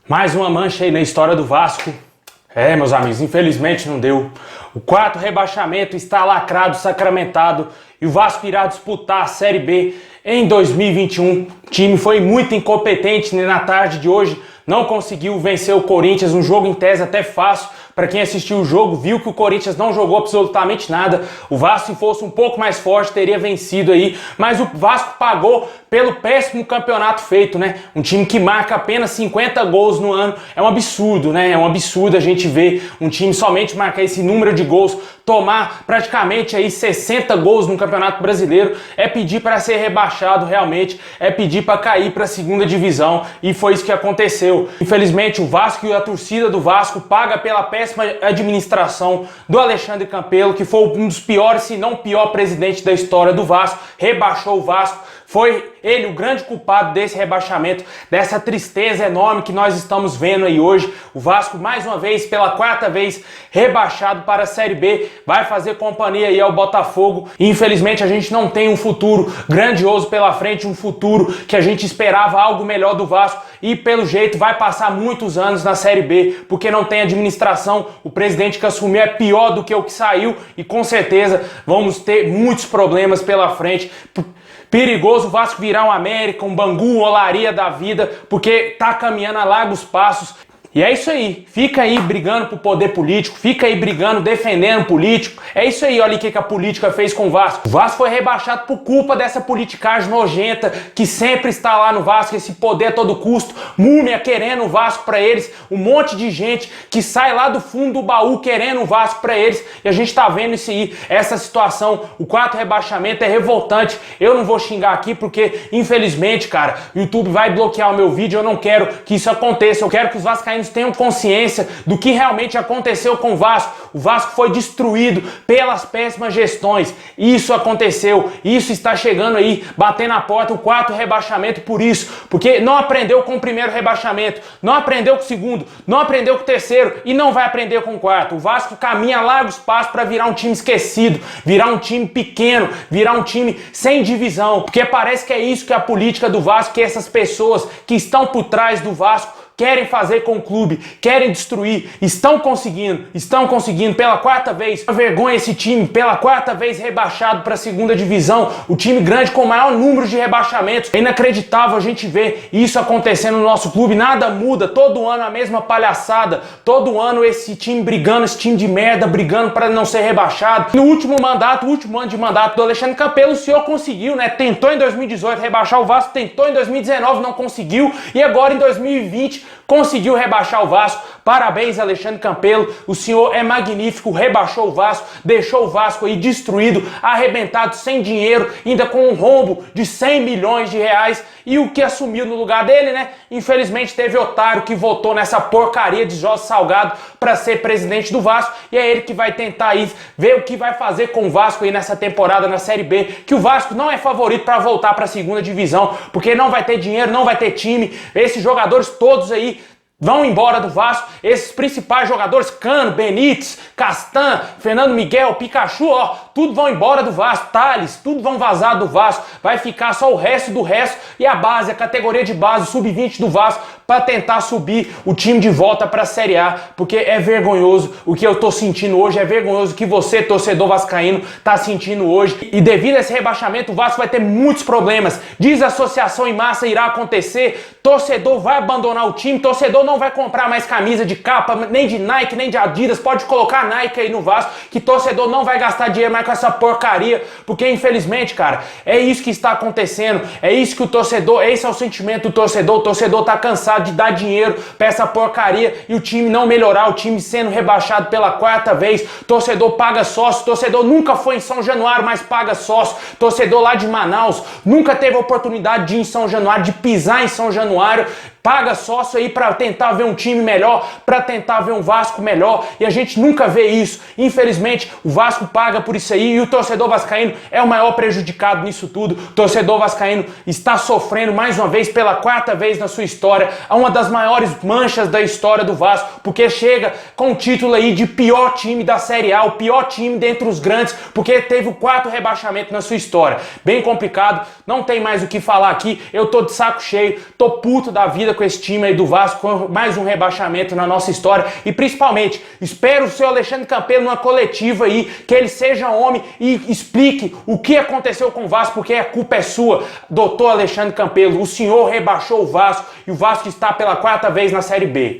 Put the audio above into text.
Mais uma mancha aí na história do Vasco. Meus amigos, infelizmente não deu. O quarto rebaixamento está lacrado, sacramentado, e o Vasco irá disputar a Série B em 2021. O time foi muito incompetente na tarde de hoje, não conseguiu vencer o Corinthians, um jogo em tese até fácil. Para quem assistiu o jogo, viu que o Corinthians não jogou absolutamente nada. O Vasco, se fosse um pouco mais forte, teria vencido aí. Mas o Vasco pagou pelo péssimo campeonato feito, né? Um time que marca apenas 50 gols no ano. É um absurdo, né? É um absurdo a gente ver um time somente marcar esse número de gols, tomar praticamente aí 60 gols no Campeonato Brasileiro. É pedir para ser rebaixado realmente, é pedir para cair para a segunda divisão. E foi isso que aconteceu. Infelizmente, o Vasco e a torcida do Vasco paga pela péssima administração do Alexandre Campelo, que foi um dos piores, se não o pior presidente da história do Vasco, rebaixou o Vasco. Foi ele o grande culpado desse rebaixamento, dessa tristeza enorme que nós estamos vendo aí hoje. O Vasco, mais uma vez, pela quarta vez, rebaixado para a Série B, vai fazer companhia aí ao Botafogo. E, infelizmente, a gente não tem um futuro grandioso pela frente, um futuro que a gente esperava algo melhor do Vasco. E, pelo jeito, vai passar muitos anos na Série B, porque não tem administração. O presidente que assumiu é pior do que o que saiu e, com certeza, vamos ter muitos problemas pela frente. Perigoso o Vasco virar um América, um Bangu, um Olaria da vida, porque tá caminhando a largos passos. E é isso aí, fica aí brigando pro poder político, fica aí brigando, defendendo o político. É isso aí, olha o que a política fez com o Vasco. O Vasco foi rebaixado por culpa dessa politicagem nojenta que sempre está lá no Vasco, esse poder a todo custo, Múmia querendo o Vasco pra eles, um monte de gente que sai lá do fundo do baú querendo o Vasco pra eles, e a gente tá vendo isso aí, essa situação, o quarto rebaixamento é revoltante. Eu não vou xingar aqui porque, infelizmente, cara, o YouTube vai bloquear o meu vídeo, eu não quero que isso aconteça, eu quero que os vascaínos tenham consciência do que realmente aconteceu com o Vasco. O Vasco foi destruído pelas péssimas gestões. Isso aconteceu, isso está chegando aí, batendo na porta, o quarto rebaixamento por isso, porque não aprendeu com o primeiro rebaixamento, não aprendeu com o segundo, não aprendeu com o terceiro e não vai aprender com o quarto. O Vasco caminha a largos passos para virar um time esquecido, virar um time pequeno, virar um time sem divisão, porque parece que é isso que a política do Vasco, que essas pessoas que estão por trás do Vasco querem fazer com o clube, querem destruir, estão conseguindo pela quarta vez. Uma vergonha esse time, pela quarta vez rebaixado para a segunda divisão, o time grande com o maior número de rebaixamentos. É inacreditável a gente ver isso acontecendo no nosso clube, nada muda, todo ano a mesma palhaçada, todo ano esse time brigando, esse time de merda, brigando para não ser rebaixado. No último mandato, o último ano de mandato do Alexandre Campelo, o senhor conseguiu, né? Tentou em 2018 rebaixar o Vasco, tentou em 2019, não conseguiu, e agora em 2020 conseguiu rebaixar o Vasco. Parabéns, Alexandre Campelo, o senhor é magnífico, rebaixou o Vasco, deixou o Vasco aí destruído, arrebentado, sem dinheiro, ainda com um rombo de 100 milhões de reais. E o que assumiu no lugar dele, né? Infelizmente teve otário que votou nessa porcaria de Jorge Salgado para ser presidente do Vasco, e é ele que vai tentar aí ver o que vai fazer com o Vasco aí nessa temporada na Série B, que o Vasco não é favorito para voltar para a segunda divisão, porque não vai ter dinheiro, não vai ter time, esses jogadores todos aí vão embora do Vasco, esses principais jogadores, Cano, Benítez, Castan, Fernando Miguel, Pikachu, ó, tudo vão embora do Vasco, Thales, tudo vão vazar do Vasco, vai ficar só o resto do resto e a base, a categoria de base, sub-20 do Vasco, para tentar subir o time de volta para a Série A, porque é vergonhoso o que eu tô sentindo hoje, é vergonhoso o que você, torcedor vascaíno, tá sentindo hoje, e devido a esse rebaixamento, o Vasco vai ter muitos problemas, desassociação em massa irá acontecer, torcedor vai abandonar o time, torcedor não vai comprar mais camisa de capa, nem de Nike, nem de Adidas, pode colocar Nike aí no Vasco, que torcedor não vai gastar dinheiro mais com essa porcaria, porque infelizmente, cara, é isso que está acontecendo, é isso que o torcedor, esse é o sentimento do o torcedor tá cansado de dar dinheiro pra essa porcaria e o time não melhorar, o time sendo rebaixado pela quarta vez, torcedor paga sócio, torcedor nunca foi em São Januário, mas paga sócio, torcedor lá de Manaus, nunca teve a oportunidade de ir em São Januário, de pisar em São Januário, paga sócio aí para tentar ver um time melhor, para tentar ver um Vasco melhor, e a gente nunca vê isso. Infelizmente, o Vasco paga por isso aí, e o torcedor vascaíno é o maior prejudicado nisso tudo. O torcedor vascaíno está sofrendo mais uma vez, pela quarta vez na sua história, a uma das maiores manchas da história do Vasco, porque chega com o título aí de pior time da Série A, o pior time dentre os grandes, porque teve o quarto rebaixamento na sua história. Bem complicado, não tem mais o que falar aqui, eu tô de saco cheio, tô puto da vida com esse time aí do Vasco, mais um rebaixamento na nossa história. E principalmente, espero o seu Alexandre Campelo numa coletiva aí, que ele seja homem e explique o que aconteceu com o Vasco, porque a culpa é sua, doutor Alexandre Campelo. O senhor rebaixou o Vasco e o Vasco está pela 4ª vez na Série B.